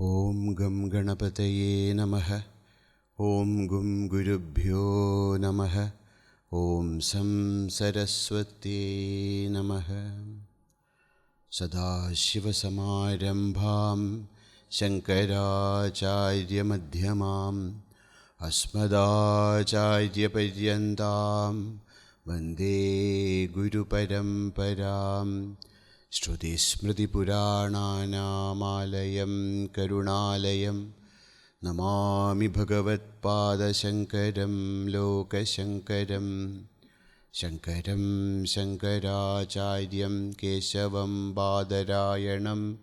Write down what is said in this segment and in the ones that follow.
Om Gam Ganapataye Namaha. Om Gum Gurubhyo Namaha. Om Sam Saraswati Namaha. Sadashiva Samarambham Shankaracharya Madhyamam Asmadacharya Paryantam Vande Guru Paramparam. Shruti Smriti Purananamalayam Karunalayam Namami Bhagavat Pada Shankaram Loka Shankaram Shankaram Shankaracharyam Keshavam Badarayanam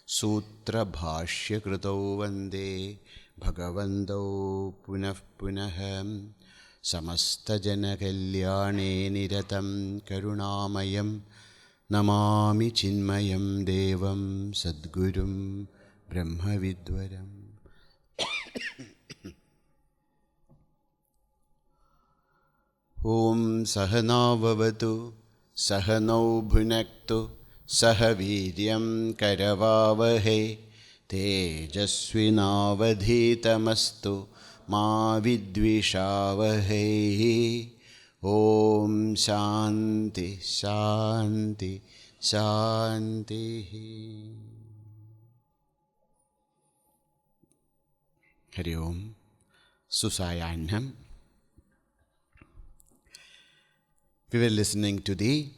Sutra Bhashya Krito Vande Bhagavantau Punah Punaham Samasta Jana Kalyane Niratam Karunamayam Namami Chinmayam Devam Sadgurum Brahma Vidwaram. Om Sahana Vavatu Sahanau Bhunaktu Sahaviryam Karavavahe Tejasvinavadhitamastu Ma Vidvishavahe. Om Shanti Shanti Shanti. Hari Om Susayannam. We were listening to the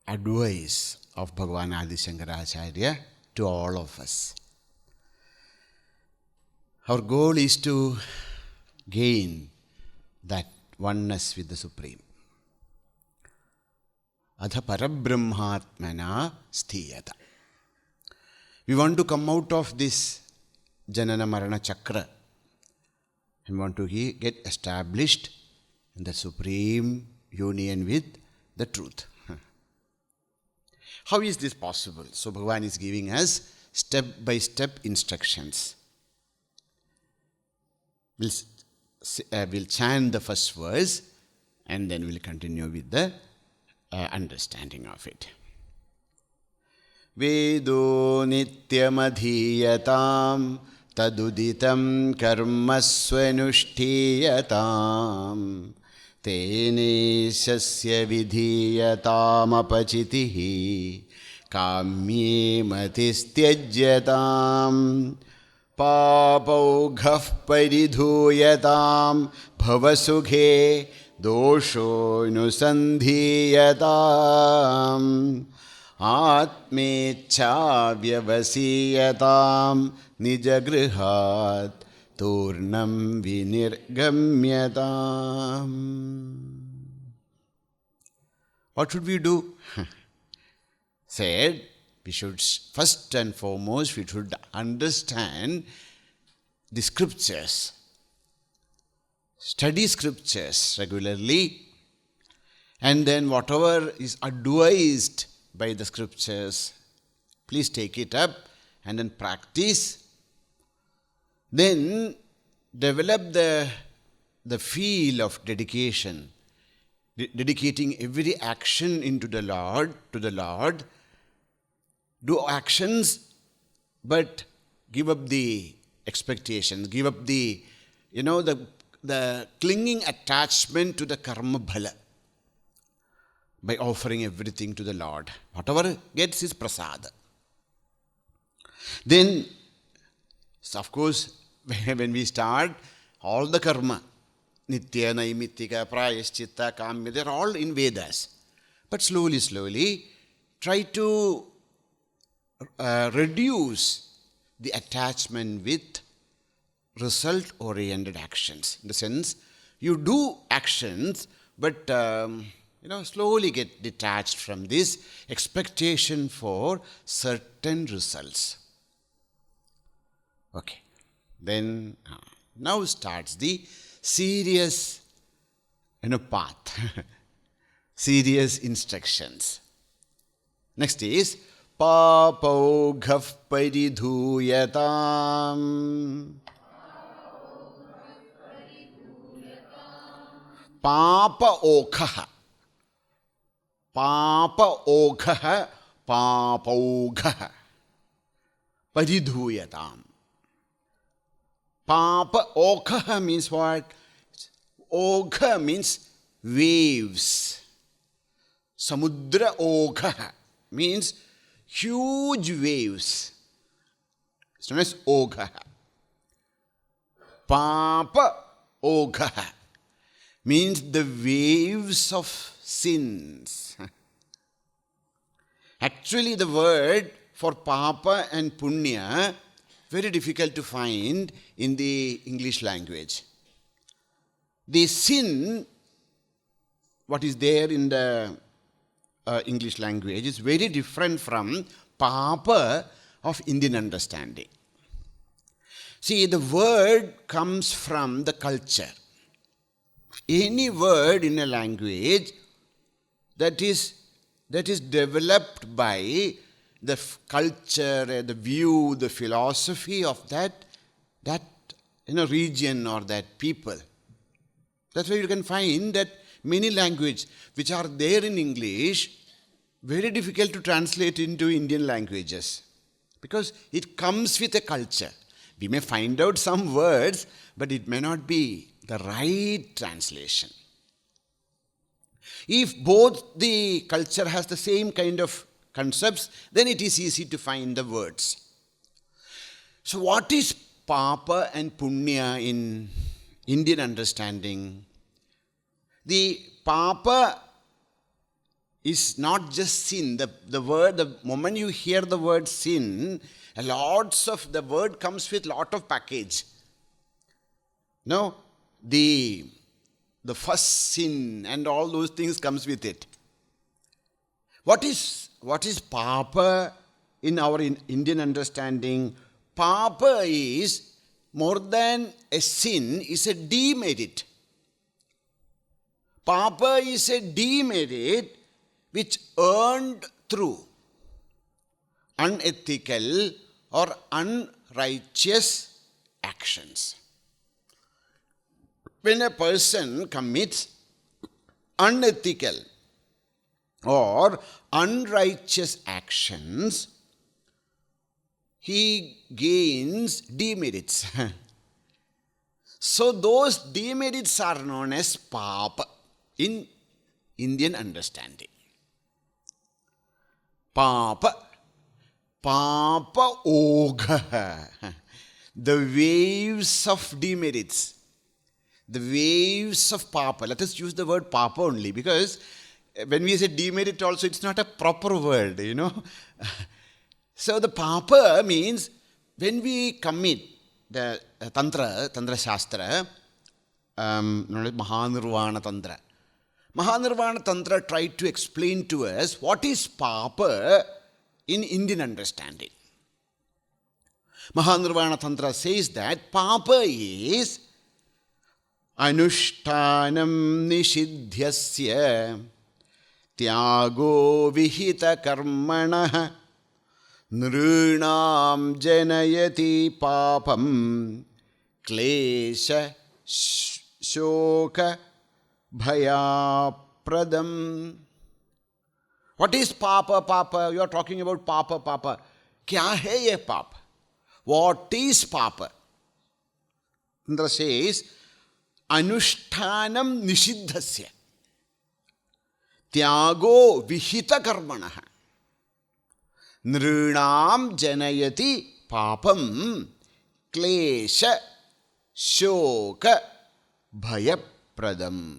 advice of Bhagavan Adi Shankaracharya to all of us. Our goal is to gain that oneness with the Supreme. Adha parabrahmatmana sthiyata. We want to come out of this Janana Marana Chakra and want to get established in the supreme union with the truth. How is this possible? So Bhagavan is giving us step-by-step instructions. We'll chant the first verse and then we'll continue with the understanding of it. Vedo nityamadhiyatam taduditam karmasvanushtiyatam tene sasya vidhiyatam apachitihi kamye matistyajyatam papaughah paridhuyatam bhavasughe dosho nusandhiyatam Atmecha vyavasiyatam nijagrihat turnam vinirgamyatam. What should we do? Said, we should first and foremost, we should understand the scriptures. Study scriptures regularly, and then whatever is advised by the scriptures, please take it up and then practice. Then develop the feel of dedication, dedicating every action into the Lord, to the Lord. Do actions, but give up the expectations, give up the clinging attachment to the karma bhala. By offering everything to the Lord. Whatever gets is prasada. Then, of course, when we start, all the karma, nitya, naimittika, prayaschitta, kamya, they're all in Vedas. But slowly, try to reduce the attachment with result-oriented actions. In the sense, you do actions, but slowly get detached from this expectation for certain results. Okay. Then, now starts the serious path. Serious instructions. Next is, papaughah paridhuyatam. Papa okha. Papa okha, papaughah. paridhuyatam. Papa okha means what? Okha means waves. Samudra okha means huge waves. It's known as okha. Papa okha means the waves of sins. Actually, the word for papa and punya, very difficult to find in the English language. The sin, what is there in the English language, is very different from papa of Indian understanding. See, the word comes from the culture. Any word in a language that is developed by the culture, the view, the philosophy of that region or that people. That's why you can find that many languages which are there in English, very difficult to translate into Indian languages because it comes with a culture. We may find out some words, but it may not be the right translation. If both the culture has the same kind of concepts, then it is easy to find the words. So what is papa and punya in Indian understanding? The papa is not just sin. The moment you hear the word sin, the word comes with lot of package. No, the first sin and all those things comes with it. What is papa in our Indian understanding? Papa is more than a sin, is a demerit. Papa is a demerit which earned through unethical or unrighteous actions. When a person commits unethical or unrighteous actions, he gains demerits. So those demerits are known as papa in Indian understanding. Papa ogha, the waves of demerits, the waves of papa. Let us use the word papa only, because when we say demerit also, it's not a proper word, So the papa means when we commit the Tantra Shastra, Mahanirvana Tantra. Mahanirvana Tantra tried to explain to us what is papa in Indian understanding. Mahanirvana Tantra says that papa is anushtanam nishidhyasya tyago vihita karmanah nrunam janayati papam klesha shoka bhayapradam. What is papa, papa? You are talking about papa, papa. Kya hai ye papa? What is papa? Tantra says, anushtanam nishiddhasya tyago vihita karmanah nrunam janayati papam klesha shoka bhayapradam.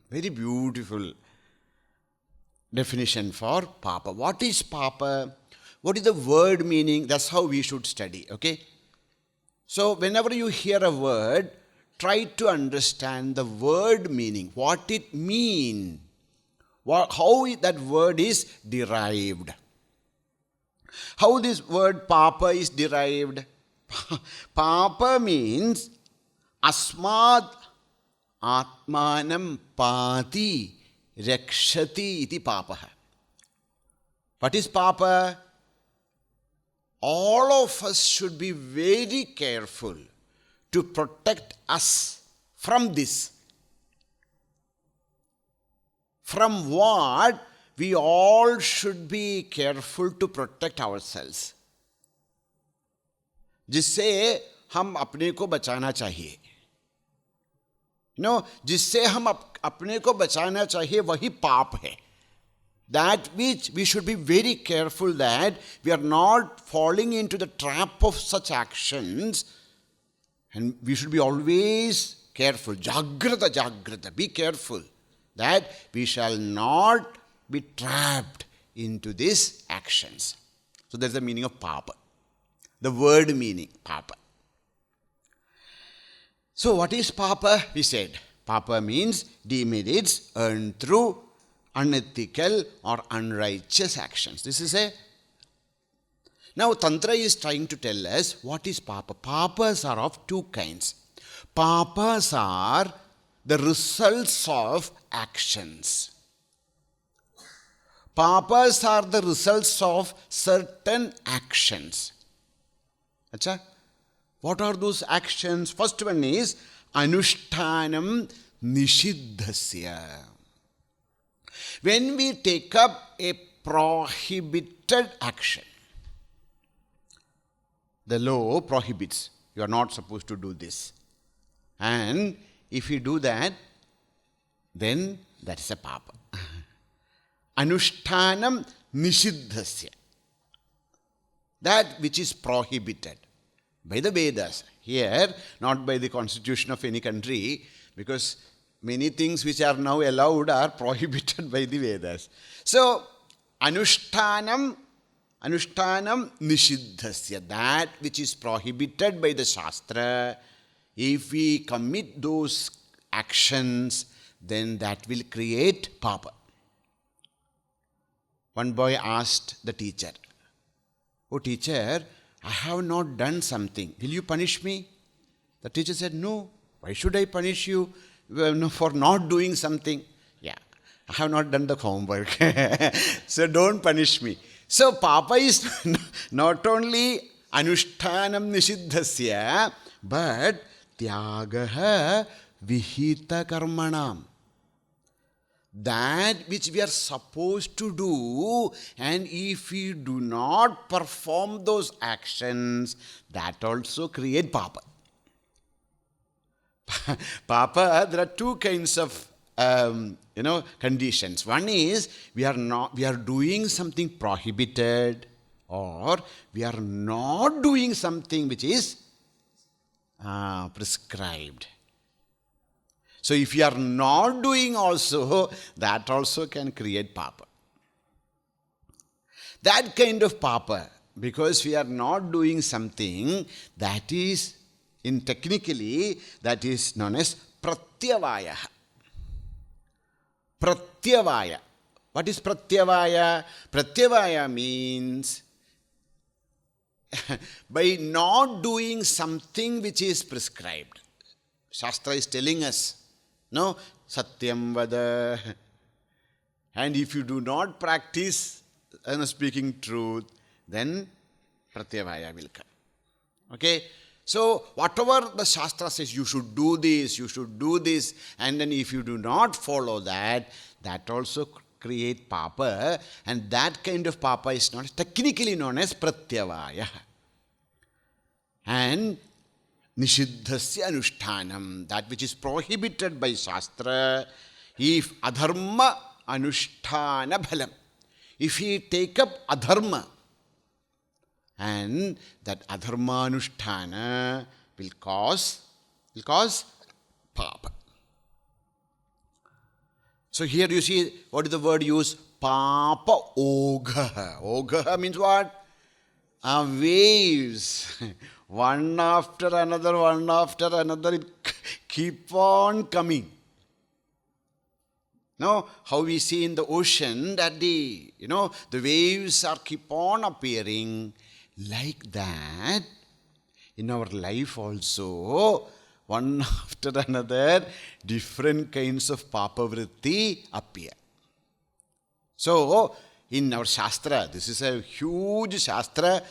Very beautiful definition for papa. What is papa? What is the word meaning? That's how we should study, okay? So whenever you hear a word, try to understand the word meaning, what it means, how that word is derived. How this word papa is derived? Papa means asmad atmanam pati rakshati iti papa. What is papa? All of us should be very careful to protect us from this. From what we all should be careful to protect ourselves. जिससे हम अपने को बचाना चाहिए, जिससे हम अपने को बचाना चाहिए, वही पाप है. That which we should be very careful that we are not falling into the trap of such actions, and we should be always careful. Jagrata, jagrata. Be careful that we shall not be trapped into these actions. So that's the meaning of papa. The word meaning, papa. So what is papa? We said, papa means demerits earned through unethical or unrighteous actions. This is a... Now Tantra is trying to tell us what is papa. Papas are of two kinds. Papas are the results of actions. Papas are the results of certain actions. Achha? What are those actions? First one is anushtanam nishiddhasya. When we take up a prohibited action, the law prohibits, you are not supposed to do this. And if you do that, then that is a papa. Anushtanam nishiddhasya. That which is prohibited by the Vedas. Here, not by the constitution of any country, because many things which are now allowed are prohibited by the Vedas. So, anushtanam nishiddhasya, that which is prohibited by the Shastra, if we commit those actions, then that will create papa. One boy asked the teacher, "Oh teacher, I have not done something. Will you punish me?" The teacher said, "No. Why should I punish you for not doing something?" "Yeah, I have not done the homework. So don't punish me." So papa is not only anushtanam nishiddhasya, but tyagaha vihita karmanam. That which we are supposed to do, and if we do not perform those actions, that also create papa. Papa, there are two kinds of conditions. One is we are doing something prohibited, or we are not doing something which is prescribed. So if you are not doing also, that also can create papa. That kind of papa, because we are not doing something, that is, technically, that is known as pratyavaya. Pratyavaya. What is pratyavaya? Pratyavaya means by not doing something which is prescribed. Shastra is telling us, no, satyam vada. And if you do not practice speaking truth, then pratyavaya will come. Okay? So, whatever the Shastra says, you should do this, and then if you do not follow that, that also create papa, and that kind of papa is technically known as pratyavaya. And nishiddhasya anushtanam, that which is prohibited by Shastra, if adharma anushtana bhalam, if he take up adharma, and that adharma anushtana will cause papa. So here you see, what is the word used? Papa ogha. Ogha means what? Waves. One after another, it keep on coming. Now, how we see in the ocean that the waves are keep on appearing. Like that, in our life also, one after another, different kinds of papa vritti appear. So, in our Shastra, this is a huge Shastra,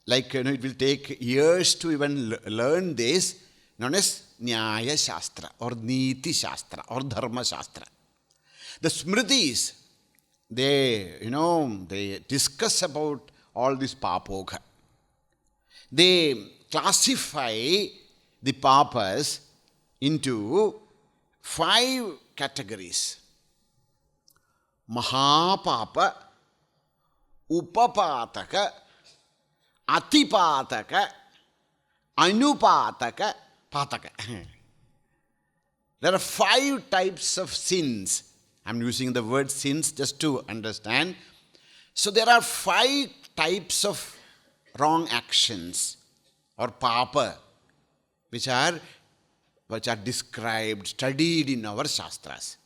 like it will take years to even learn this, known as Nyaya Shastra, or Niti Shastra, or Dharma Shastra. The Smritis, they discuss about all this papogha. They classify the papas into 5 categories. Mahapapa, Upapataka, Atipataka, Anupataka, Pataka. There are 5 types of sins. I'm using the word sins just to understand. So there are 5 types of wrong actions or papa which are described, studied in our shastras.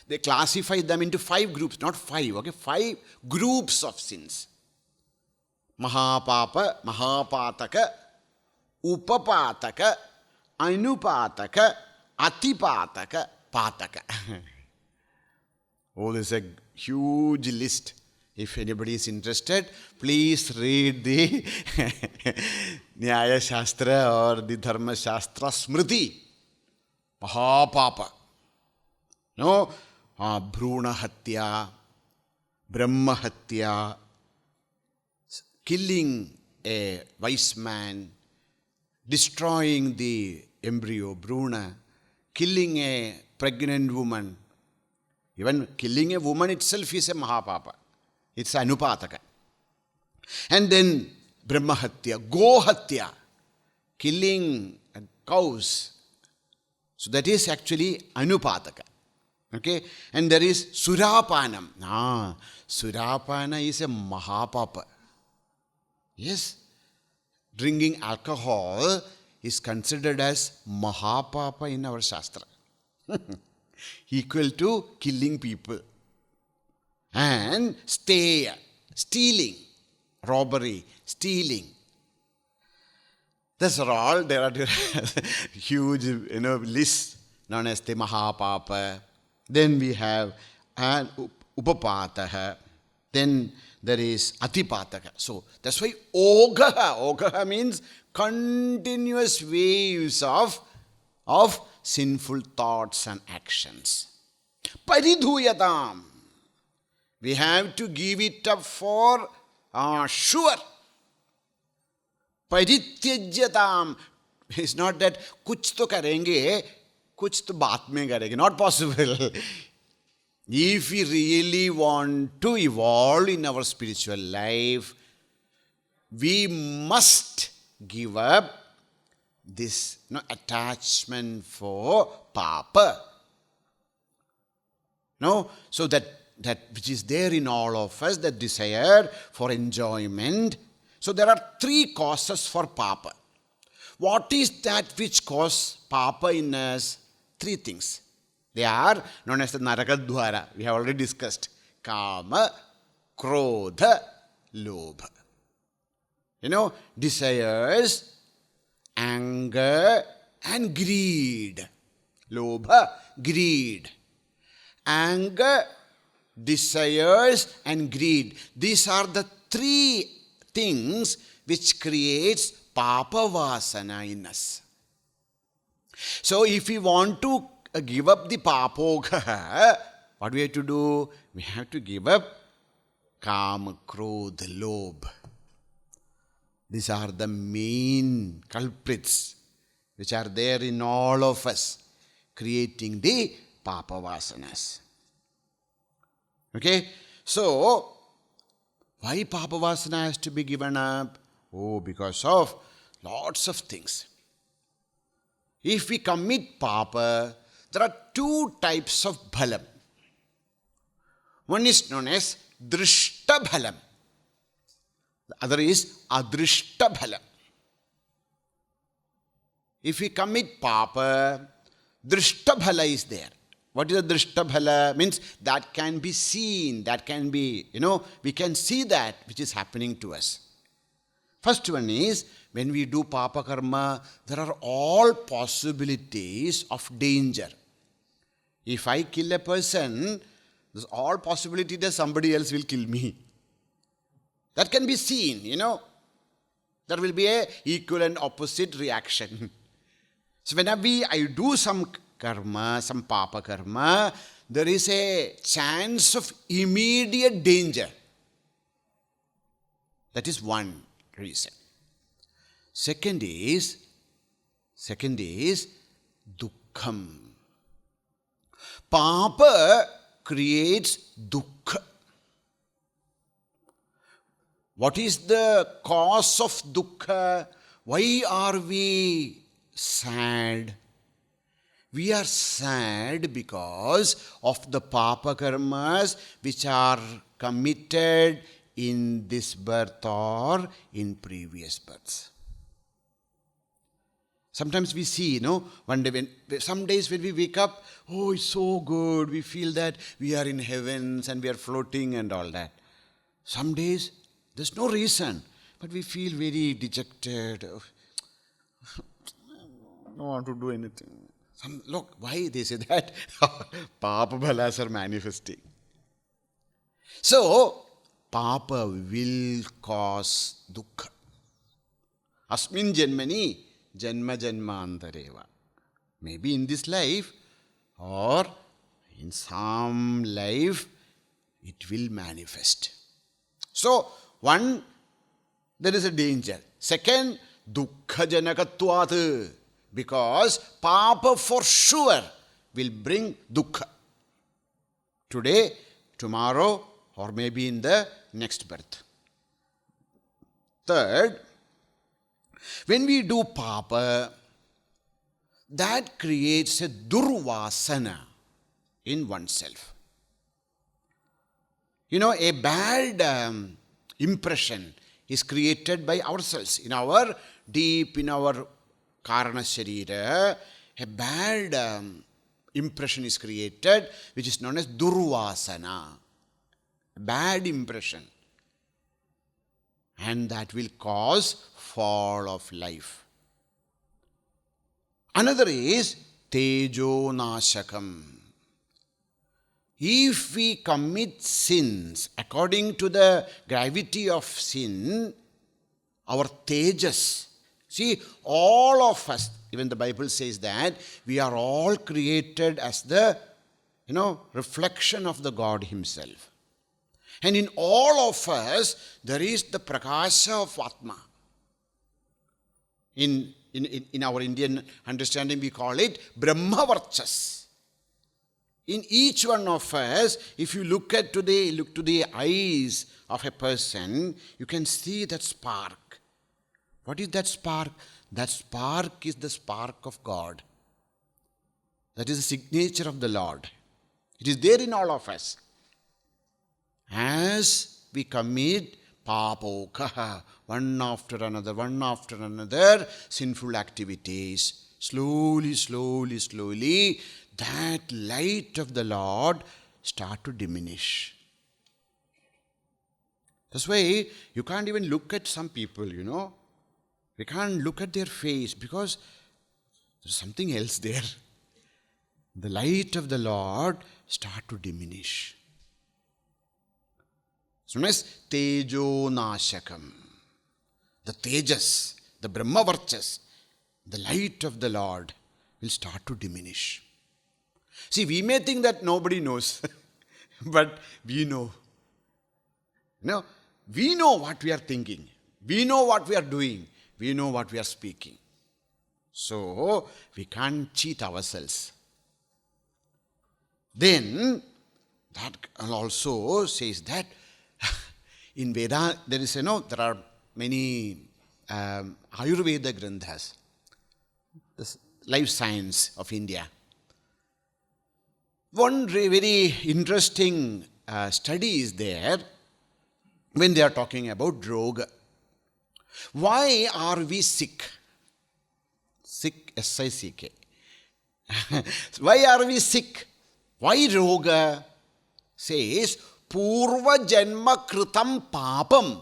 They classify them into 5 groups, not 5, okay? 5 groups of sins. Mahapapa, Mahapataka, Upapataka, Anupataka, Atipataka, Pataka. Oh, there's a huge list. If anybody is interested, please read the Nyaya Shastra or the Dharma Shastra Smriti. Mahapapa. No? Bhruna Hatya, Brahma Hatya, killing a wise man, destroying the embryo, Bhruna, killing a pregnant woman. Even killing a woman itself is a Mahapapa. It's Anupataka. And then Brahma Hatya, Go Hatya, killing cows. So that is actually Anupataka. Okay? And there is Surapanam. Surapana is a Mahapapa. Yes. Drinking alcohol is considered as Mahapapa in our Shastra. Equal to killing people. And stealing, robbery, stealing. That's all. There are huge, lists known as the Mahapapa. Then we have an Upapataha. Then there is Atipataka. So that's why Ogaha means continuous waves of sinful thoughts and actions. Paridhuyatam. We have to give it up for sure. Parityajyatam. It's not that kuch to karenge, kuch to baat mein karenge. Not possible. If we really want to evolve in our spiritual life, we must give up this attachment for papa. No? So that which is there in all of us, that desire for enjoyment. So there are 3 causes for papa. What is that which causes papa in us? 3 things. They are known as the Narakadwara. We have already discussed. Kama, Krodha, Lobha. Desires, anger, and greed. Lobha, greed. Anger, desires, and greed. These are the 3 things which creates papa vasana in us. So if we want to give up the papoga, what do we have to do? We have to give up kama, krodha, lobha. These are the main culprits which are there in all of us, creating the papa vasanas. Okay? So, why papa vasana has to be given up? Oh, because of lots of things. If we commit papa, there are 2 types of bhalam. One is known as drishta bhalam. The other is adrishta bhalam. If we commit papa, drishta bhala is there. What is a drishta bhala? Means that can be seen, that can be, we can see that which is happening to us. First one is, when we do papa karma, there are all possibilities of danger. If I kill a person, there's all possibility that somebody else will kill me. That can be seen, There will be a equal and opposite reaction. So whenever I do some karma, some papa karma, there is a chance of immediate danger. That is one reason. Second is dukkham. Papa creates dukkha. What is the cause of dukkha? Why are we sad? We are sad because of the papa karmas which are committed in this birth or in previous births. Sometimes we see, some days when we wake up, oh, it's so good, we feel that we are in heavens and we are floating and all that. Some days, there's no reason, but we feel very dejected. I don't want to do anything. Look, why they say that? Papa balas are manifesting. So, Papa will cause dukkha. Asmin janmani janma janmantareva. Maybe in this life or in some life it will manifest. So, one, there is a danger. Second, dukkha janakatvat. Because Papa for sure will bring dukkha. Today, tomorrow, or maybe in the next birth. Third, when we do Papa, that creates a durvasana in oneself. A bad impression is created by ourselves. In our Karana Sharira, a bad impression is created which is known as durvasana. Bad impression. And that will cause fall of life. Another is tejo nashakam. If we commit sins according to the gravity of sin, our tejas, see, all of us, even the Bible says that we are all created as the, reflection of the God Himself. And in all of us, there is the prakasha of Atma. In our Indian understanding, we call it Brahmavarchas. In each one of us, if you look to the eyes of a person, you can see that spark. What is that spark? That spark is the spark of God. That is the signature of the Lord. It is there in all of us. As we commit papokaha, one after another, sinful activities, slowly, that light of the Lord start to diminish. That's why you can't even look at some people, We can't look at their face because there's something else there. The light of the Lord start to diminish. So known as tejo nashakam. The tejas, the brahmavarchas, the light of the Lord will start to diminish. See, we may think that nobody knows, but we know. We know what we are thinking. We know what we are doing. We know what we are speaking. So, we can't cheat ourselves. Then, that also says that in Vedanta, there are many Ayurveda granthas, the life science of India. One very interesting study is there when they are talking about droga. Why are we sick? Sick, S-I-C-K. Why are we sick? Why roga? Says, Purva janma kritam papam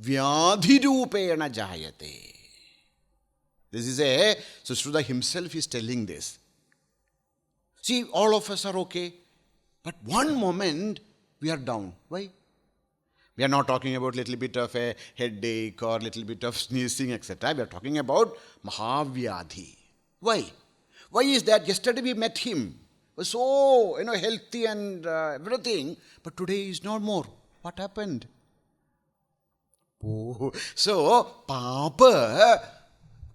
vyadhirupena jayate. This is Susruta himself is telling this. See, all of us are okay, but one moment we are down. Why? We are not talking about little bit of a headache or little bit of sneezing, etc. We are talking about Mahavyadhi. Why? Why is that? Yesterday we met him. He was so, healthy and everything. But today he is no more. What happened? Oh, so papa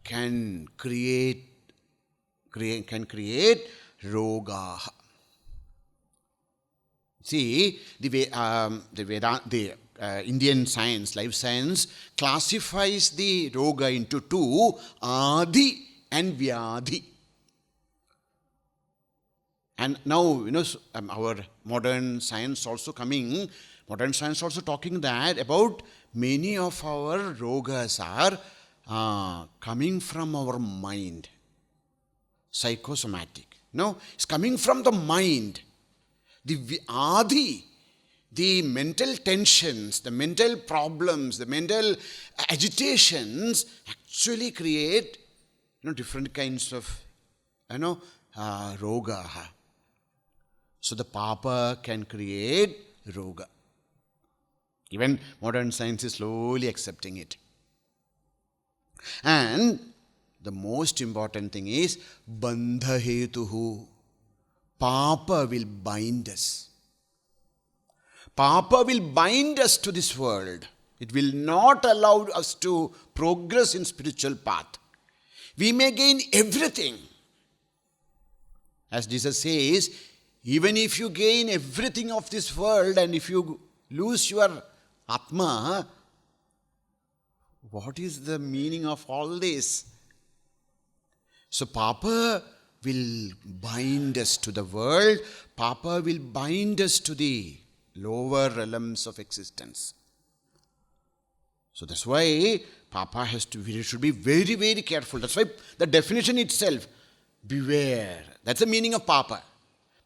can create roga. See, the Indian science, life science, classifies the roga into two, adi and vyadhi. And now, our modern science also talking that about many of our rogas are coming from our mind. Psychosomatic. No, it's coming from the mind. The adi, the mental tensions, the mental problems, the mental agitations actually create different kinds of roga. So the papa can create roga. Even modern science is slowly accepting it. And the most important thing is bandha hetuhu. Papa will bind us. Papa will bind us to this world. It will not allow us to progress in spiritual path. We may gain everything. As Jesus says, even if you gain everything of this world and if you lose your Atma, what is the meaning of all this? So Papa will bind us to the world. Papa will bind us to the lower realms of existence. So that's why Papa should be very, very careful. That's why the definition itself, beware. That's the meaning of Papa.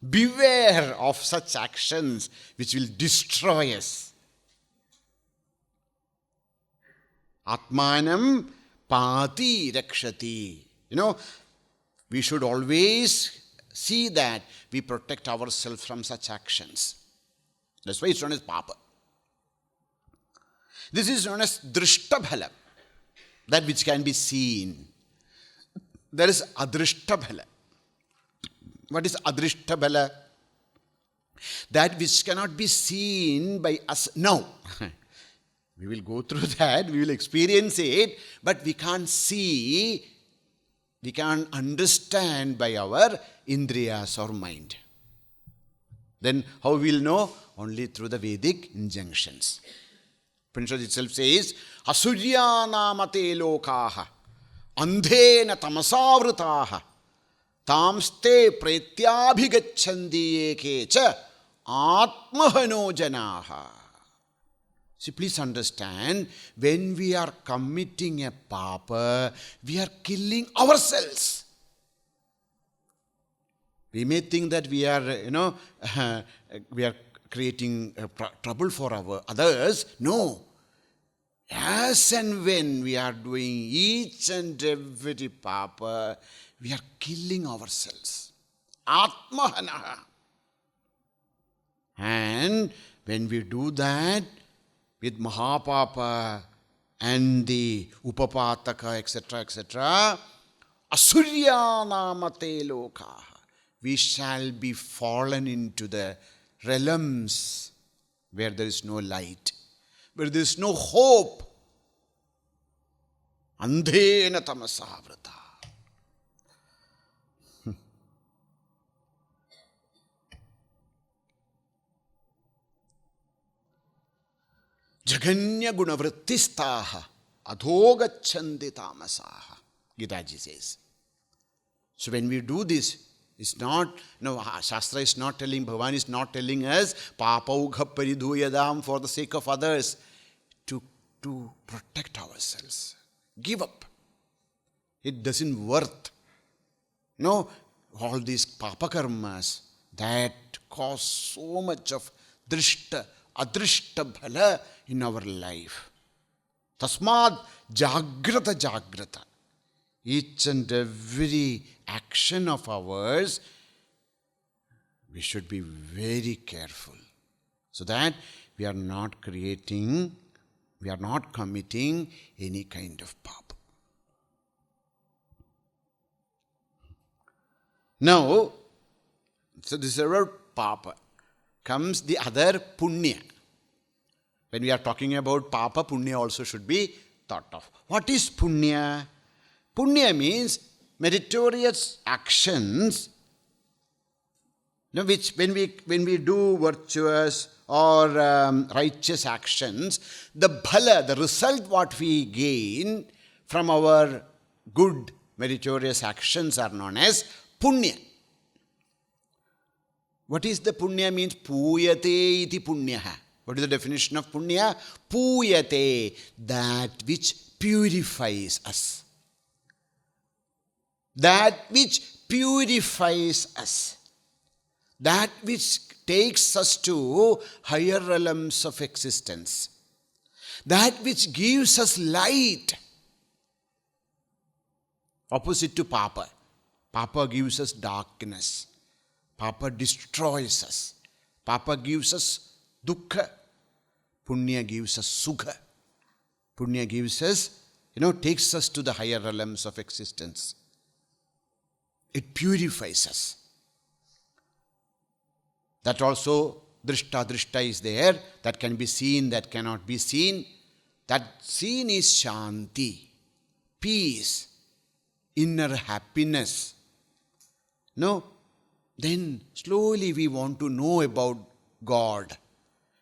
Beware of such actions which will destroy us. Atmanam pati rakshati. We should always see that we protect ourselves from such actions. That's why it's known as Papa. This is known as Drishtabhala, that which can be seen. There is Adrishtabhala. What is Adrishtabhala? That which cannot be seen by us now. We will go through that, we will experience it, but we can't see, we can't understand by our indriyas or mind. Then how we will know? Only through the Vedic injunctions. Upanishad itself says, Asuryanamate lokaha andhena tamasavrutaha tamste pretyabhigacchandi ekecha atmahano janaha. See, please understand, when we are committing a papa, we are killing ourselves. We may think that we are, we are creating trouble for our others. No. As and when we are doing each and every papa, we are killing ourselves. Atmahana. And when we do that, with Mahapapa and the Upapataka, etc., Asuryanamate lokaha, we shall be fallen into the realms where there is no light, where there is no hope. Andhena tamasavrata. Jaganya gunavrittistaha adhogacchandi tamasaha. Gitaji says. So when we do this, it's not, Shastra is not telling, Bhagavan is not telling us, papaugha paridhuyadam for the sake of others, to protect ourselves. Give up. It doesn't worth. No, all these papa karmas that cause so much of drishta, adrishta bhala in our life. Tasmad jagrata. Each and every action of ours, we should be very careful so that we are not committing any kind of papa. Now, so this is our papa. Comes the other punya. When we are talking about papa, punya also should be thought of. What is punya? Punya means meritorious actions, which when we do virtuous or righteous actions, the bhala, the result what we gain from our good meritorious actions are known as punya. What is the punya means? Puyate iti punyaha. What is the definition of punya? Puyate, that which purifies us. That which purifies us. That which takes us to higher realms of existence. That which gives us light. Opposite to papa. Papa gives us darkness. Papa destroys us. Papa gives us dukkha. Punya gives us sukha. Punya gives us, takes us to the higher realms of existence. It purifies us. That also, drishta is there. That can be seen, that cannot be seen. That seen is shanti, peace, inner happiness. Then slowly we want to know about God.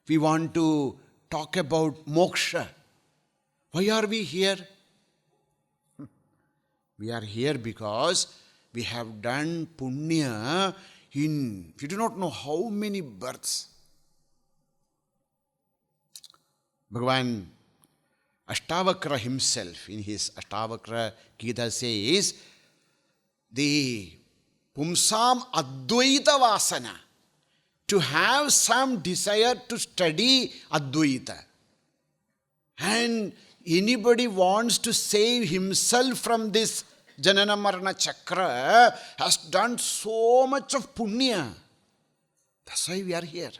We want to talk about moksha. Why are we here? We are here because we have done punya in, we do not know how many births. Bhagavan Ashtavakra himself, in his Ashtavakra Gita says, the Pumsam Advaita Vasana, to have some desire to study Advaita. And anybody wants to save himself from this Janana Marana Chakra has done so much of punya. That's why we are here.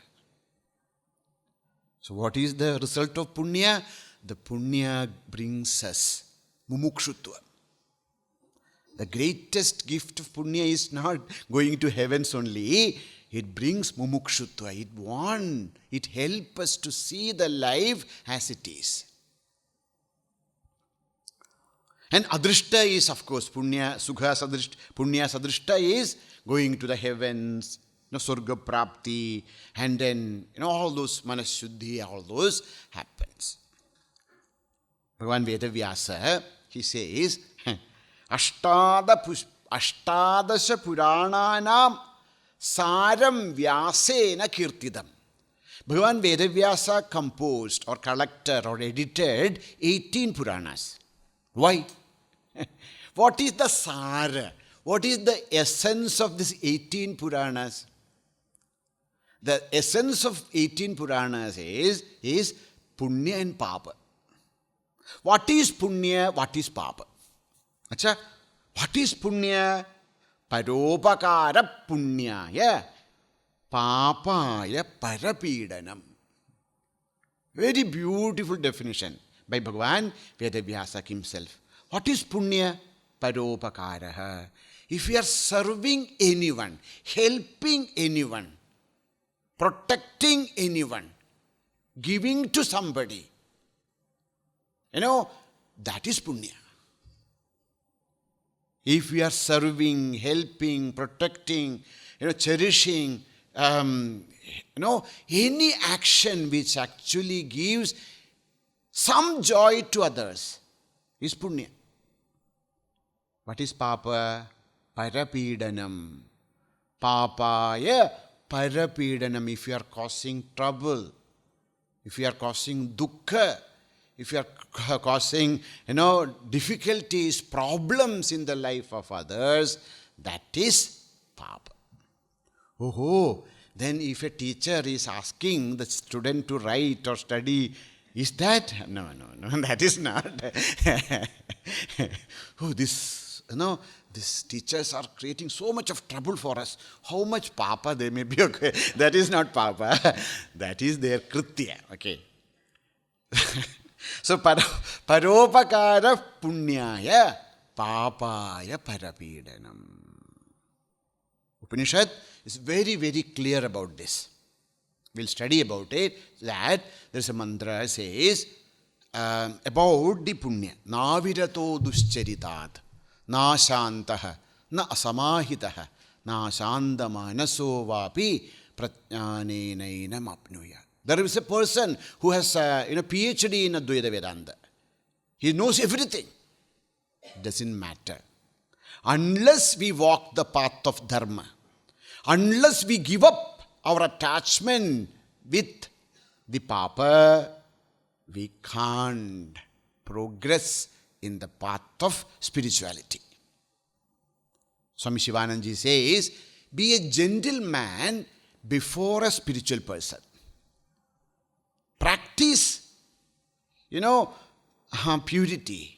So what is the result of punya? The punya brings us mumukshutva. The greatest gift of punya is not going to heavens only. It brings mumukshutva. It helps us to see the life as it is. And adrishta is, of course, punya, sukha sadrishta. Punya sadrishta is going to the heavens, surga prapti, and then, all those manashuddhi, all those happens. Bhagavan Vedavyasa, he says, Ashtadasha Purananam Saram Vyasena Kirtidam. Bhagavan Vedavyasa composed or collected or edited 18 Puranas. Why? What is the sara? What is the essence of these 18 Puranas? The essence of 18 Puranas is punya and papa. What is punya? What is papa? Achha, what is punya? Paropakara punyaya papaya parapidanam. Very beautiful definition by Bhagavan Vedavyasa himself. What is punya? Paropakaraha. If you are serving anyone, helping anyone, protecting anyone, giving to somebody, that is punya. If we are serving, helping, protecting, cherishing, any action which actually gives some joy to others is punya. What is papa? Parapidanam. Papaya parapidanam. If you are causing trouble, if you are causing dukkha, if you are causing, difficulties, problems in the life of others, that is papa. Oh, then if a teacher is asking the student to write or study, is that? No, that is not. These teachers are creating so much of trouble for us. How much papa they may be, okay? That is not papa. That is their kritya, okay? So, paropakara punyaya papaya parapidanam. Upanishad is very, very clear about this. We'll study about it. That there's a mantra says about the punya. Na virato duscharitat, na shantaha, na asamahitaha, na shandamanaso vapi pratjnanenainam apnuya. There is a person who has PhD in Advaita Vedanta. He knows everything. Doesn't matter. Unless we walk the path of dharma, unless we give up our attachment with the papa, we can't progress in the path of spirituality. Swami Shivananji says, be a gentleman before a spiritual person. Practice, purity.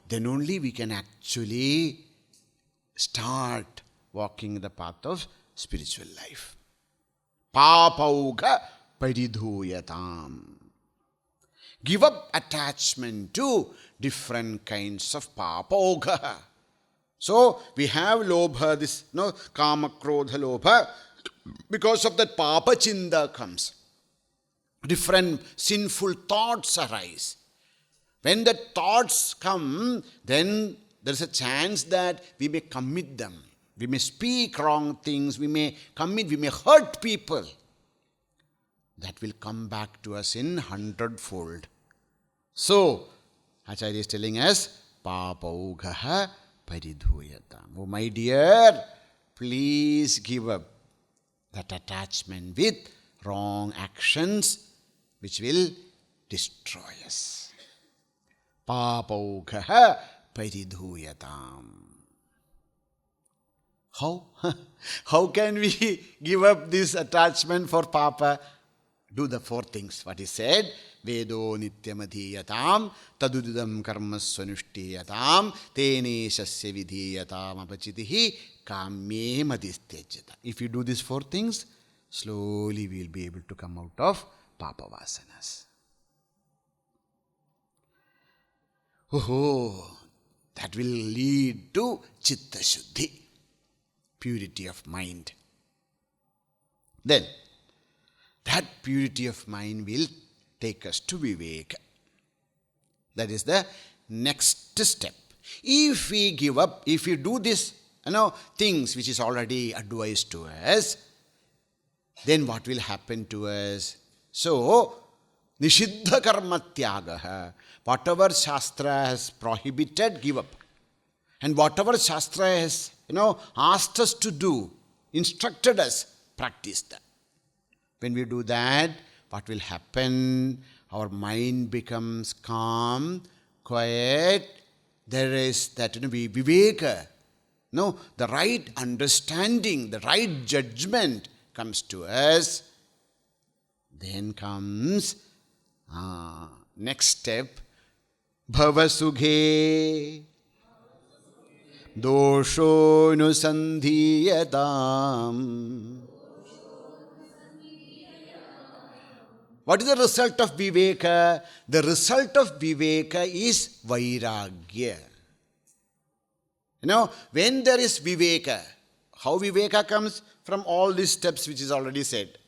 Then only we can actually start walking the path of spiritual life. Papauga paridhuyatam. Give up attachment to different kinds of papauga. So we have lobha, this kama, krodha, lobha. Because of that papa chinda comes. Different sinful thoughts arise. When the thoughts come, then there's a chance that we may commit them. We may speak wrong things, we may hurt people. That will come back to us in 100-fold. So, Acharya is telling us, Papaugaha paridhuyatam. Oh my dear, please give up that attachment with wrong actions which will destroy us. Papaugaha paridhuyatam. How? How can we give up this attachment for Papa? Do the 4 things. What he said, Vedo nityamadhiyatam, tadudidam karma swanushthiyatam, tene shasya vidhiyatam apachitihi, kamye madhistyajyata. If you do these 4 things, slowly we will be able to come out of Papa Vasanas. That will lead to Chitta Shuddhi, purity of mind. Then, that purity of mind will take us to Viveka. That is the next step. If we give up, if we do this, things which is already advised to us, then what will happen to us? So, Nishiddha karma tyagaha. Whatever Shastra has prohibited, give up. And whatever Shastra has, asked us to do, instructed us, practice that. When we do that, what will happen? Our mind becomes calm, quiet. There is that viveka. The right understanding, the right judgment comes to us. Then comes next step, bhavasughe dosho nusandhiyatam. What is the result of Viveka? The result of Viveka is Vairagya. When there is Viveka, how Viveka comes? From all these steps which is already said.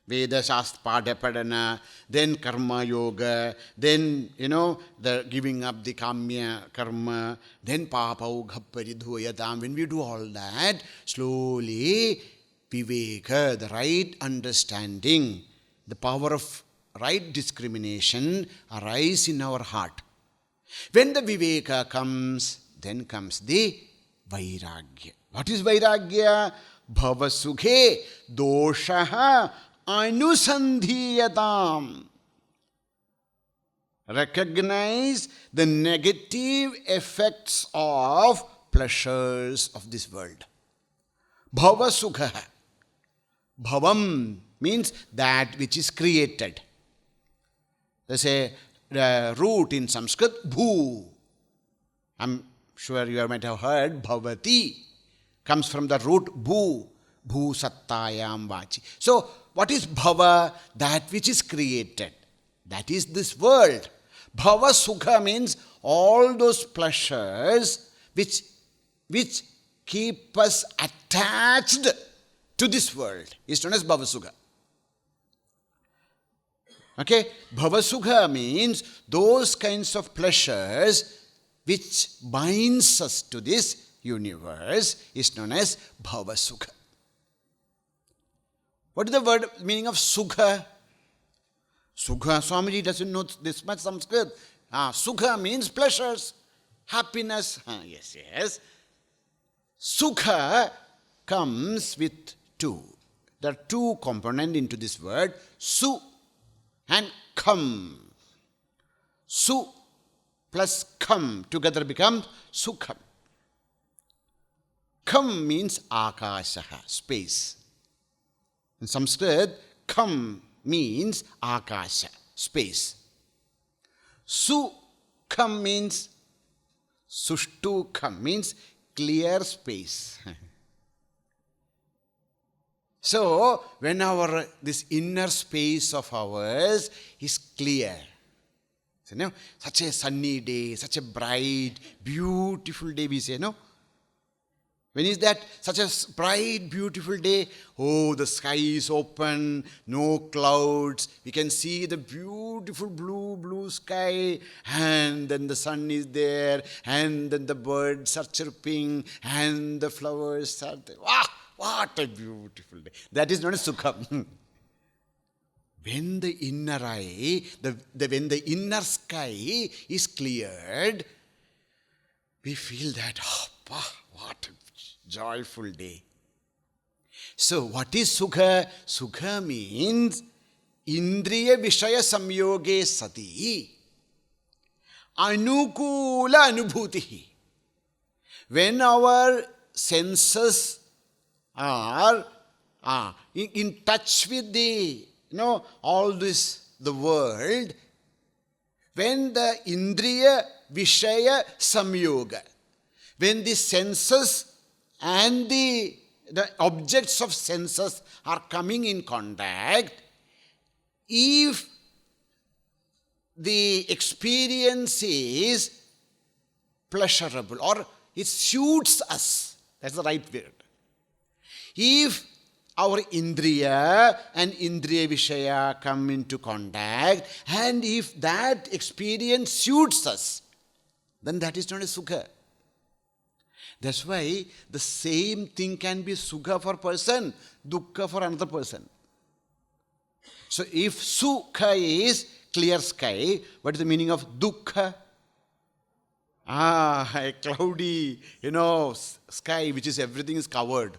Veda, Shastra, Padhapadana, then Karma Yoga, then, the giving up the Kamya Karma, then Papaugha Paridhuyatam. When we do all that, slowly Viveka, the right understanding, the power of right discrimination arise in our heart. When the Viveka comes, then comes the Vairagya. What is Vairagya? Bhavasughe doshaha anusandhiyatam. Recognize the negative effects of pleasures of this world. Bhavasugha. Bhavam means that which is created. There's a root in Sanskrit, bhu. I'm sure you might have heard bhavati. Comes from the root bhu. Bhu sattayam vachi. So, what is bhava? That which is created. That is this world. Bhava sukha means all those pleasures which keep us attached to this world is known as Bhavasukha. Okay? Bhavasukha means those kinds of pleasures which binds us to this universe is known as Bhavasukha. What is the word meaning of Sukha? Sukha, Swamiji doesn't know this much Sanskrit. Sukha means pleasures, happiness. Yes. Sukha comes with two. There are two components into this word, Su and Kham. Su plus Kham together becomes Sukham. Kham means Akashaha, space. In Sanskrit, Kham means Akasha, space. Sukham means Sushtukham means clear space. So, when this inner space of ours is clear, such a sunny day, such a bright, beautiful day, we say, no? When is that? Such a bright, beautiful day. Oh, the sky is open, no clouds. We can see the beautiful blue sky. And then the sun is there. And then the birds are chirping. And the flowers are there. Wow, what a beautiful day. That is known as Sukham. When the inner eye, when the inner sky is cleared, we feel that, what a joyful day. So, what is Sukha? Sukha means Indriya Vishaya Samyoge Sati Anukula Anubhutihi. When our senses are in touch with the, all this, the world, when the Indriya Vishaya Samyoga, when the senses and the objects of senses are coming in contact, if the experience is pleasurable or it suits us, that's the right word. If our Indriya and Indriya Vishaya come into contact, and if that experience suits us, then that is known as Sukha. That's why the same thing can be Sukha for person, Dukkha for another person. So if Sukha is clear sky, what is the meaning of Dukkha? A cloudy, sky which is everything is covered.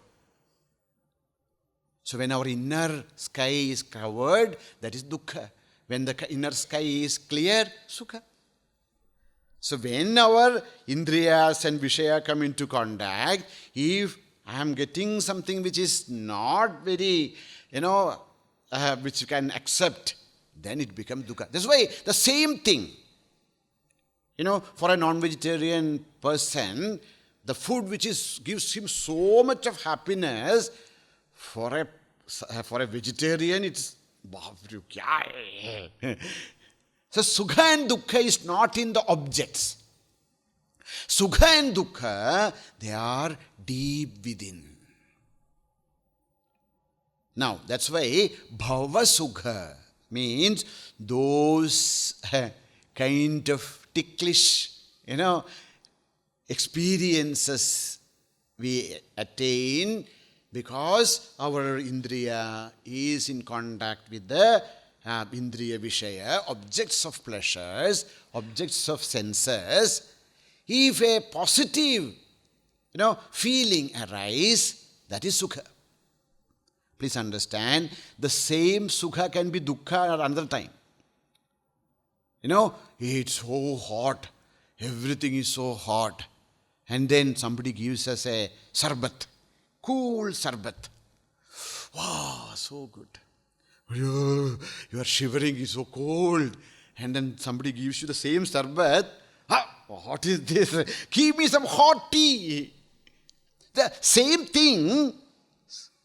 So when our inner sky is covered, that is Dukkha. When the inner sky is clear, Sukha. So when our Indriyas and Vishaya come into contact, if I am getting something which is not very, which you can accept, then it becomes Dukkha. That's why the same thing, for a non-vegetarian person, the food which gives him so much of happiness, for a vegetarian, it's so Sukha and Dukkha is not in the objects. Sukha and Dukkha, they are deep within. Now, that's why Bhava Sukha means those kind of ticklish, experiences we attain because our Indriya is in contact with the Indriya Vishaya, objects of pleasures, objects of senses. If a positive, feeling arise, that is Sukha. Please understand, the same Sukha can be Dukkha at another time. It's so hot, everything is so hot. And then somebody gives us a sarbat, cool sarbat. Wow, so good. You are shivering, it's so cold. And then somebody gives you the same sarbat. What is this? Give me some hot tea. The same thing,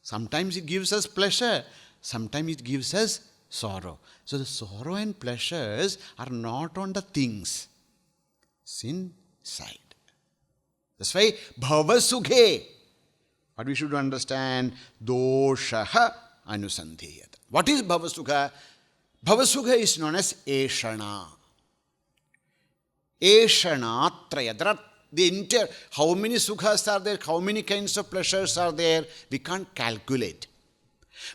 sometimes it gives us pleasure, sometimes it gives us sorrow. So the sorrow and pleasures are not on the things, it's inside. That's why Bhava Sukhe. What we should understand? Doshaha anusandhiyata. What is bhavasukha? Bhavasukha is known as eshana. Eshanatraya. There are how many sukhas are there? How many kinds of pleasures are there? We can't calculate.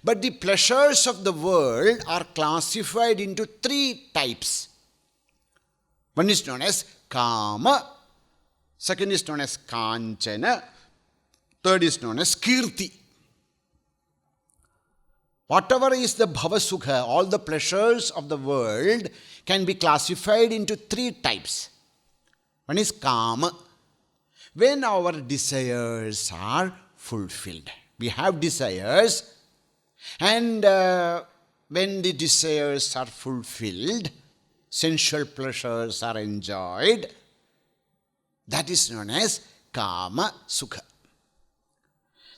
But the pleasures of the world are classified into 3 types. One is known as kama, second is known as kanchana, third is known as kirti. Whatever is the bhavasukha, all the pleasures of the world can be classified into 3 types. One is kama, when our desires are fulfilled. We have desires, and when the desires are fulfilled, sensual pleasures are enjoyed. That is known as kama sukha.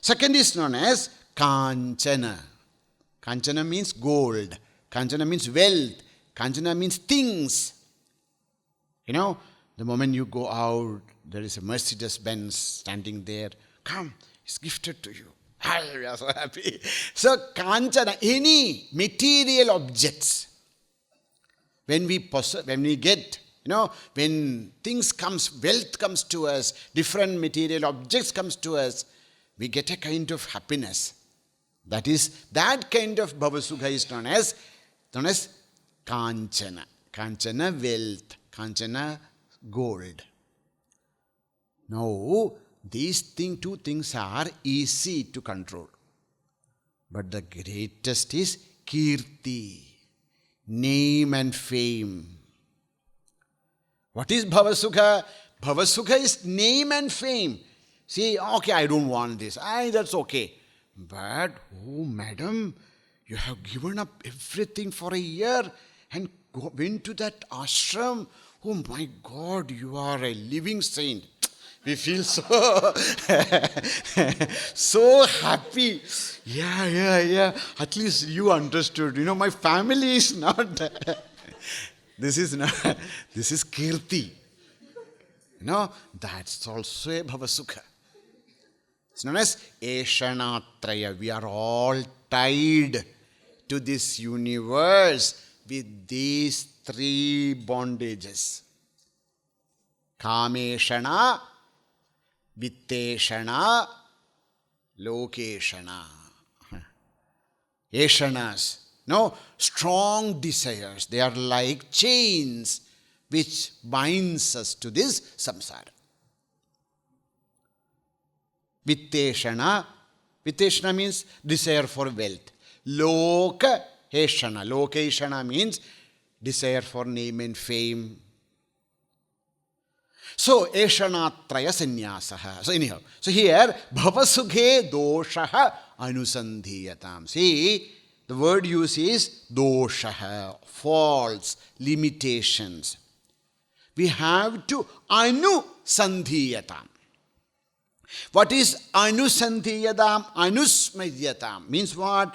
Second is known as kanchana. Kanchana means gold. Kanchana means wealth. Kanchana means things. You know, the moment you go out, there is a Mercedes Benz standing there. Come, it's gifted to you. We are so happy. So, kanchana, any material objects, when we get, when things comes, wealth comes to us, different material objects comes to us, we get a kind of happiness. That kind of bhavasukha is known as kanchana. Kanchana wealth, kanchana gold. Now, these two things are easy to control. But the greatest is kirti, name and fame. What is bhavasukha? Bhavasukha is name and fame. See, okay, I don't want this. That's okay. But, oh, madam, you have given up everything for a year and went to that ashram. Oh my God, you are a living saint. We feel so happy. Yeah. At least you understood. My family is not. This is kirti. That's also a bhavasukha. It's known as eshanatraya. We are all tied to this universe with these 3 bondages. Kameshana, Vitteshana, Lokeshana. Eshanas. Strong desires. They are like chains which binds us to this samsara. Vitteshana. Vitteshana means desire for wealth. Lokeshana. Lokeshana means desire for name and fame. So, eshanatraya sanyasaha. So here, bhavasukhe doshaha anusandhiyatam. See, the word used is doshaha, faults, limitations. We have to anusandhiyatam. What is anusandhiyatam? Anusmadhyatam means what?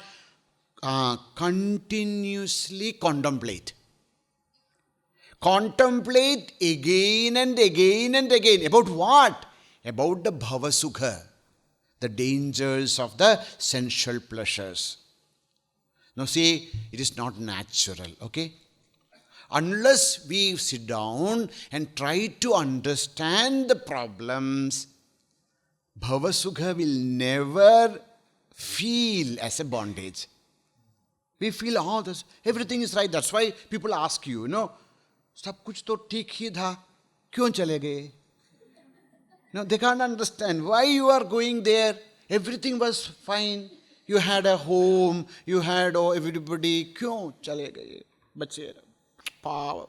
Continuously contemplate. Contemplate again and again and again. About what? About the bhavasukha, the dangers of the sensual pleasures. Now see, it is not natural, okay? Unless we sit down and try to understand the problems, bhavasukha will never feel as a bondage. We feel, everything is right. That's why people ask you, सब कुछ तो ठीक ही था, क्यों चले गए? They can't understand why you are going there. Everything was fine. You had a home, you had everybody. क्यों चले गए? बच्चे, पाव,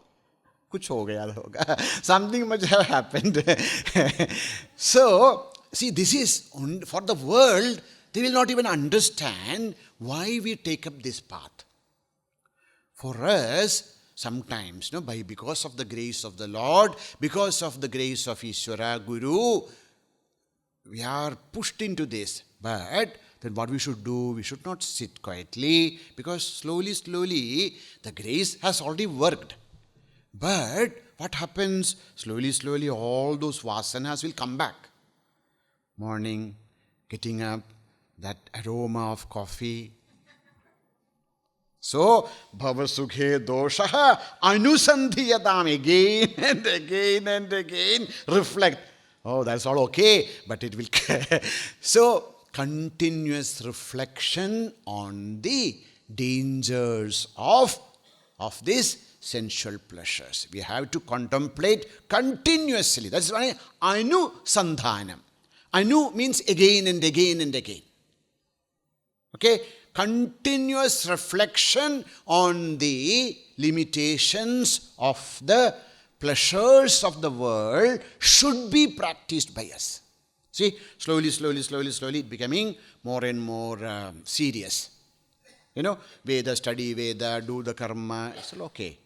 कुछ हो गया होगा. Something must have happened. So, see, this is for the world. They will not even understand why we take up this path. For us, sometimes, because of the grace of the Lord, because of the grace of Ishvara, Guru, we are pushed into this. But then what we should do, we should not sit quietly, because slowly, the grace has already worked. But what happens? Slowly, all those vasanas will come back. Morning, getting up, that aroma of coffee. So, bhavasukhe doshaha anusandhiyatam, again and again and again, reflect. Oh, that's all okay, but it will... So, continuous reflection on the dangers of these sensual pleasures. We have to contemplate continuously. That's why anusandhanam. Anu means again and again and again. Okay? Continuous reflection on the limitations of the pleasures of the world should be practiced by us. See, slowly, it becoming more and more serious. Veda, study Veda, do the karma, it's all okay.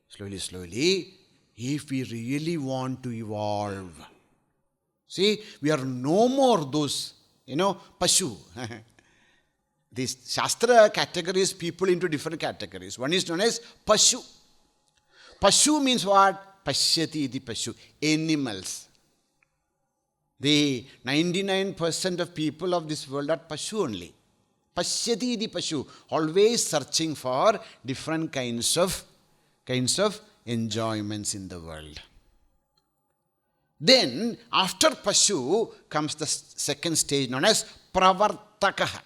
Slowly, if we really want to evolve, see, we are no more those, pashu. These Shastra categories people into different categories. One is known as pashu. Pashu means what? Pashyati iti pashu. Animals. The 99% of people of this world are pashu only. Pashyati iti pashu. Always searching for different kinds of enjoyments in the world. Then, after pashu comes the second stage known as pravartakaha.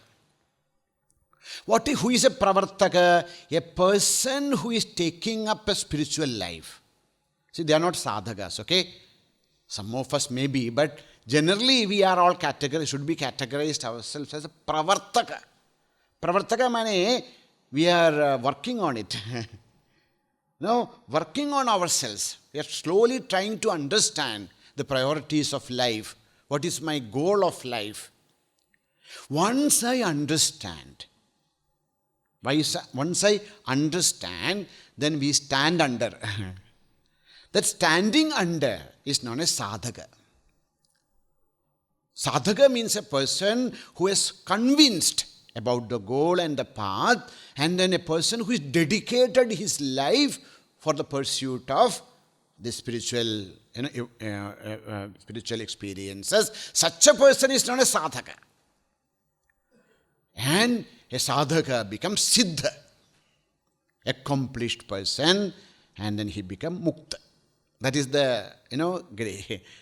Who is a pravartaka? A person who is taking up a spiritual life. See, they are not sadhakas, okay? Some of us may be, but generally we are all should be categorized ourselves as a pravartaka. Pravartaka means we are working on it. Working on ourselves. We are slowly trying to understand the priorities of life. What is my goal of life? Once I understand, then we stand under. That standing under is known as sadhaka. Sadhaka means a person who is convinced about the goal and the path, and then a person who is dedicated his life for the pursuit of the spiritual experiences. Such a person is known as sadhaka. And a sadhaka becomes siddha, accomplished person, and then he becomes mukta. That is the,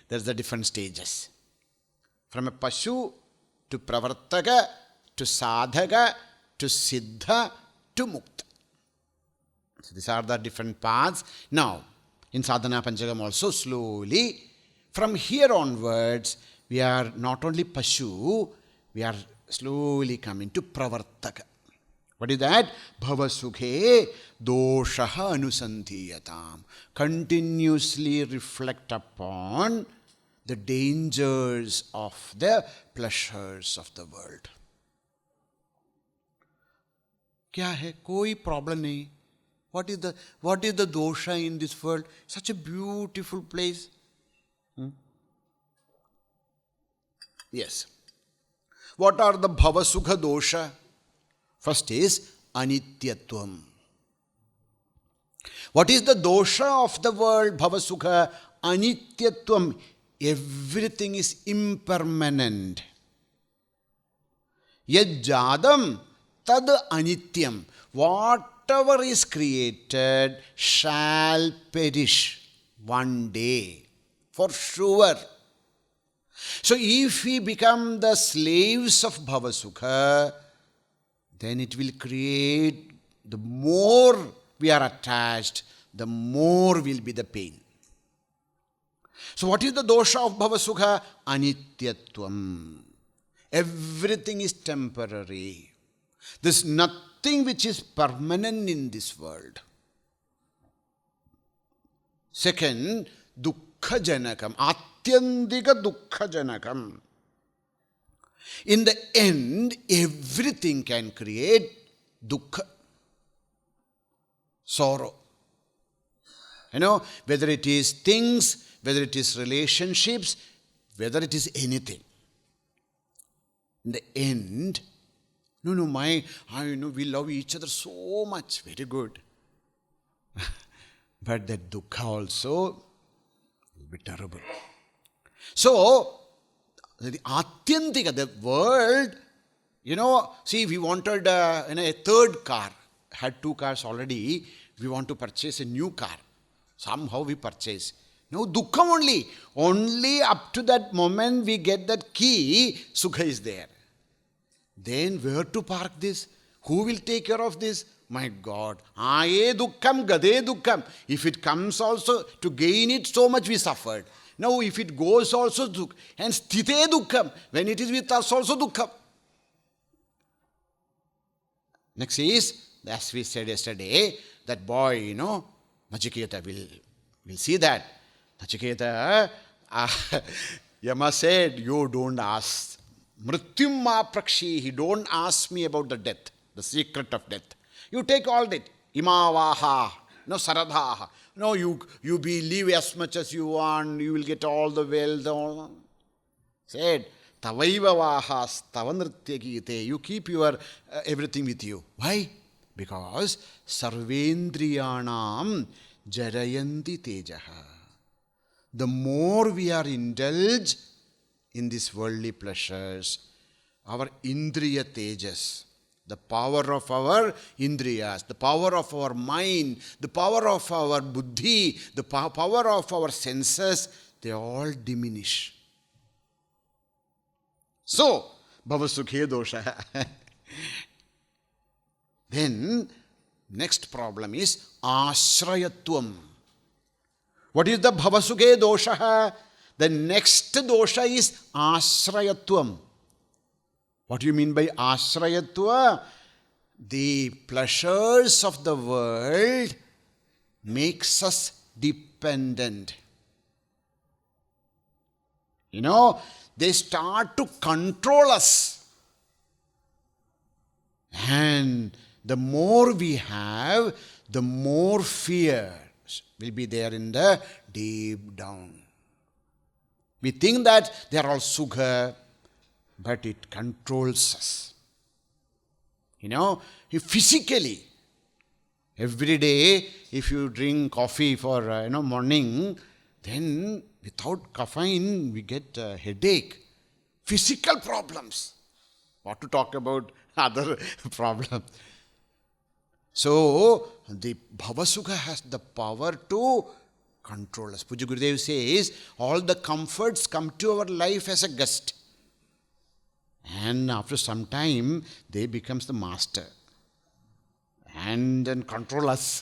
there's the different stages. From a pashu to pravartaka to sadhaka to siddha to mukta. So these are the different paths. Now, in Sadhana Panchakam also slowly, from here onwards, we are not only pashu, we are slowly coming to pravartaka. What is that? Bhavasukhe doshaha anusandhiyatam. Continuously reflect upon the dangers of the pleasures of the world. Kya hai? Koi problem nahi. What is the dosha in this world? Such a beautiful place. Yes. What are the bhavasukha dosha? First is anityatvam. What is the dosha of the world? Bhavasukha anityatvam. Everything is impermanent. Yajjadam tad anityam. Whatever is created shall perish one day, for sure. So if we become the slaves of Bhavasukha, then it will create, the more we are attached, the more will be the pain. So what is the dosha of Bhavasukha? Anityatvam. Everything is temporary. There is nothing which is permanent in this world. Second, dukkha janakam. Atyandika dukkha janakam. In the end, everything can create dukkha, sorrow. Whether it is things, whether it is relationships, whether it is anything. In the end, we love each other so much, very good. But that dukkha also will be terrible. So, the Atyantika, the world, see, we wanted a third car. Had 2 cars already. We want to purchase a new car. Somehow we purchase. No, dukkham only. Only up to that moment we get that key, sukha is there. Then where to park this? Who will take care of this? My God. Aye dukkham, gade dukkham. If it comes also, to gain it, so much we suffered. Now if it goes also, dukh. And sthite dukkham. When it is with us also dukkham. Next is, as we said yesterday, that boy, Nachiketa will see that. Nachiketa, Yama said, you don't ask. Mrityum ma prakshihi, don't ask me about the death, the secret of death. You take all that. Imavaha, saradhaha. No, you believe as much as you want, you will get all the wealth. Said, Tavaiva vahas, tavanritya gite. You keep your everything with you. Why? Because sarvendriyanam jarayanti tejaha. The more we are indulged in these worldly pleasures, our indriya tejas, the power of our indriyas, the power of our mind, the power of our buddhi, the power of our senses, they all diminish. So, bhavasukhe dosha. Then, next problem is ashrayatvam. What is the bhavasukhe dosha? The next dosha is ashrayatvam. What do you mean by ashrayatva? The pleasures of the world makes us dependent. They start to control us. And the more we have, the more fear will be there in the deep down. We think that they are all sukha, but it controls us. If physically, every day, if you drink coffee for morning, then without caffeine, we get a headache. Physical problems. What to talk about other problems. So, the Bhavasukha has the power to control us. Puja Gurudev says, all the comforts come to our life as a guest. And after some time, they becomes the master. And then control us.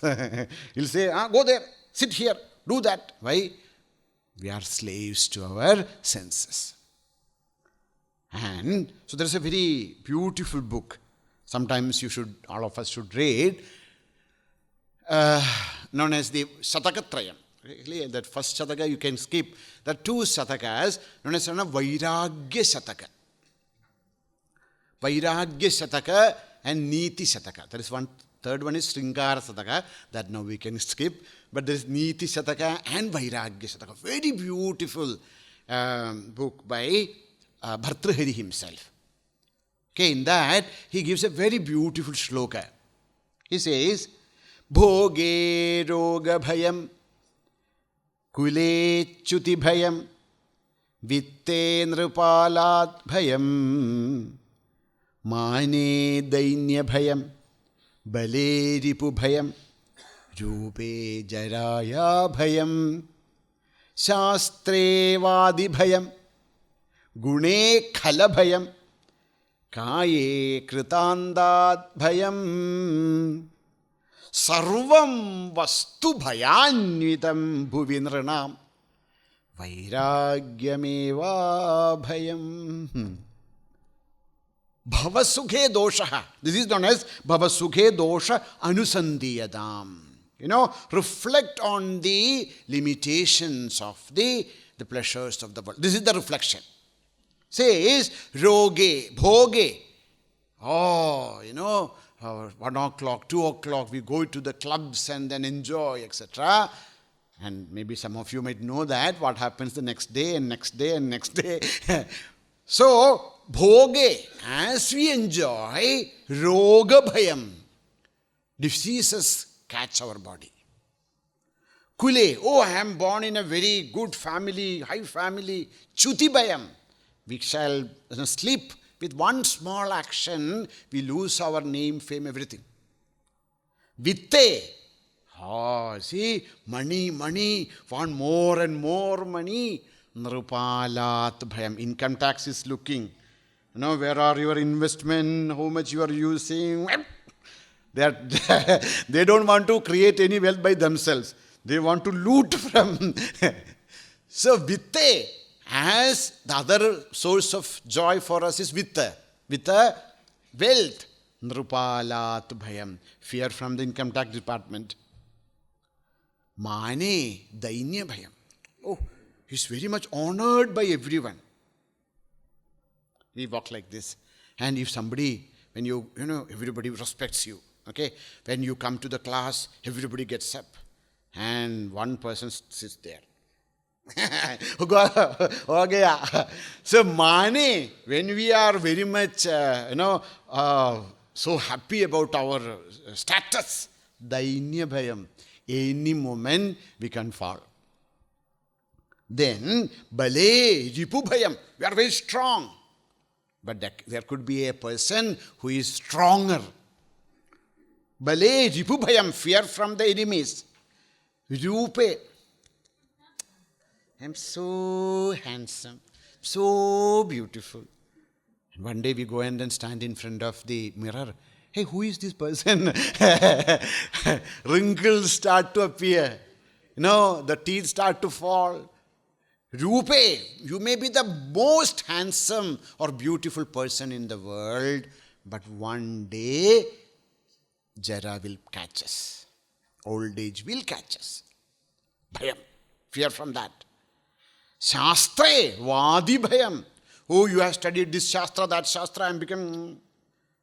He'll say, go there, sit here, do that. Why? We are slaves to our senses. And so there is a very beautiful book. Sometimes all of us should read, known as the Shatakatrayam. Really, that first Shataka you can skip. There are 2 Shatakas known as Vairagya Shataka. Vairagya Shataka and Niti Shataka. There is one, third one is Sringara Shataka. That now we can skip. But there is Niti Shataka and Vairagya Shataka. Very beautiful book by Bhartrhari himself. Okay, in that, he gives a very beautiful shloka. He says, Bhoge roga bhayam, kule chuti bhayam, vitte nrupalat bhayam, mane dainya bhayam, bale ripu bhayam, rupe jaraya bhayam, shastre vadi bhayam, gune khala bhayam, Kaye kritandat bhayam sarvam vastu bhayanvitam bhuvinranam vairagyameva bhayam. Bhavasukhe dosha. This is known as Bhavasukhe dosha anusandiyadam. Reflect on the limitations of the pleasures of the world. This is the reflection. Says, roge, bhoge. 1 o'clock, 2 o'clock, we go to the clubs and then enjoy, etc. And maybe some of you might know that, what happens the next day and next day and next day. So, bhoge, as we enjoy, roga bhayam, diseases catch our body. Kule, I am born in a very good family, high family, chuti bhayam. We shall slip with one small action, we lose our name, fame, everything. Vitte. See, money, want more and more money. Nrupalat bhayam. Income tax is looking. Where are your investment? How much you are using? They don't want to create any wealth by themselves. They want to loot from. So, vitte, as the other source of joy for us is vitta. Vitta, wealth. Nrupalat bhayam. Fear from the income tax department. Mane, dainya bhayam. Oh, he's very much honored by everyone. We walk like this. And if somebody, when everybody respects you. Okay? When you come to the class, everybody gets up. And one person sits there. Okay. So, mane, when we are very much, so happy about our status, dainya bhayam. Any moment we can fall. Then, bale, ripu bhayam. We are very strong. But there could be a person who is stronger. Bale, ripu bhayam. Fear from the enemies. Rupe. I'm so handsome. So beautiful. And one day we go and then stand in front of the mirror. Hey, who is this person? Wrinkles start to appear. The teeth start to fall. Rupe, you may be the most handsome or beautiful person in the world, but one day, Jara will catch us. Old age will catch us. Bhayam, fear from that. Shastre, Vadi Bhayam. Oh, you have studied this Shastra, that Shastra, and become...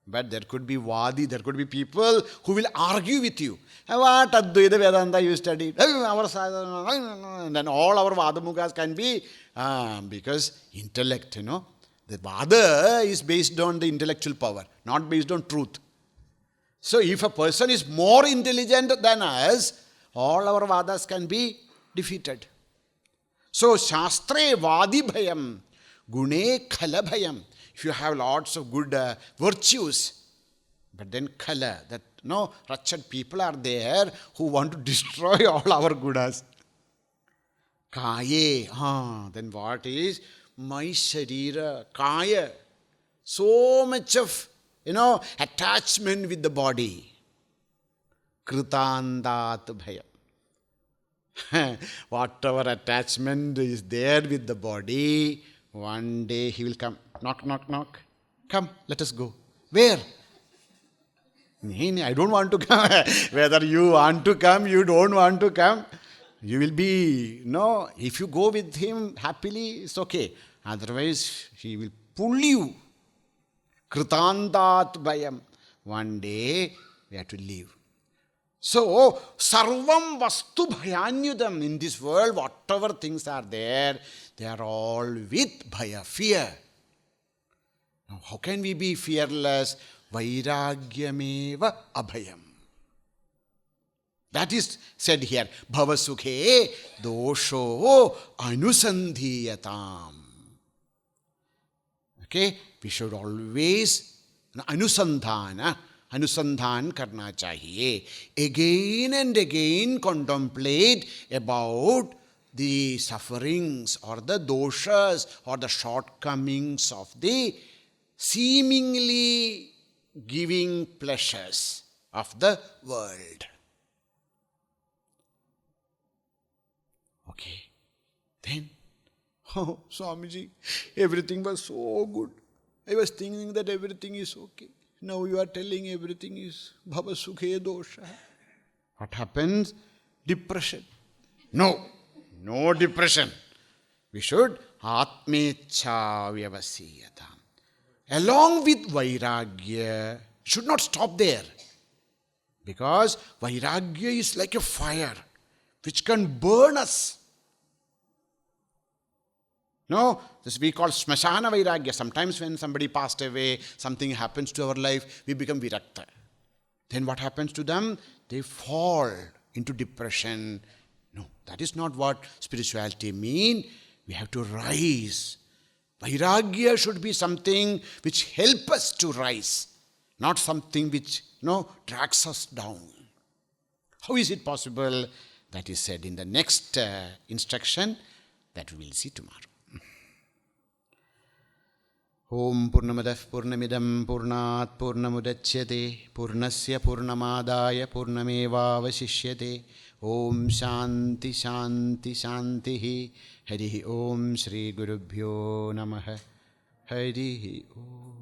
But there could be Vadi, there could be people who will argue with you. What Advaita Vedanta you studied? And then all our Vadamugas can be, because intellect, the Vada is based on the intellectual power, not based on truth. So if a person is more intelligent than us, all our Vadas can be defeated. So Shastre Vadi Bhayam, Gune Khala Bhayam. If you have lots of good virtues, but then khala, that wretched people are there who want to destroy all our gunas. Kaye, then what is? My sharira, kaya. So much of, attachment with the body. Kritandat bhayam. Whatever attachment is there with the body, one day he will come. Knock, knock, knock. Come, let us go. Where? I don't want to come. Whether you want to come, you don't want to come. You will be, if you go with him happily, it's okay. Otherwise, he will pull you. Kritandat bhayam. One day, we have to leave. So, sarvam vastu bhayanyudam. In this world, whatever things are there, they are all with bhaya, fear. Now, how can we be fearless? Vairagyameva abhayam. That is said here. Bhavasukhe dosho anusandhiyatam. Okay? We should always anusandhana karna chahiye. Again and again contemplate about the sufferings or the doshas or the shortcomings of the seemingly giving pleasures of the world. Okay. Then, Swamiji, everything was so good. I was thinking that everything is okay. Now you are telling everything is bhavasukhe dosha. What happens? Depression. No depression. We should atmecha vyavasiyatam. Along with vairagya, should not stop there. Because vairagya is like a fire which can burn us. This we call smashana vairagya. Sometimes when somebody passed away, something happens to our life, we become virakta. Then what happens to them? They fall into depression. No, that is not what spirituality means. We have to rise. Vairagya should be something which helps us to rise, not something which drags us down. How is it possible? That is said in the next instruction that we will see tomorrow. Om Purnamadah Purnamidam Purnat Purnamudachyate Purnasya Purnamadaya Purnamevavasishyate. Om Shanti Shanti Shanti. Harihi Om Shri Gurubhyo Namaha. Harihi Om.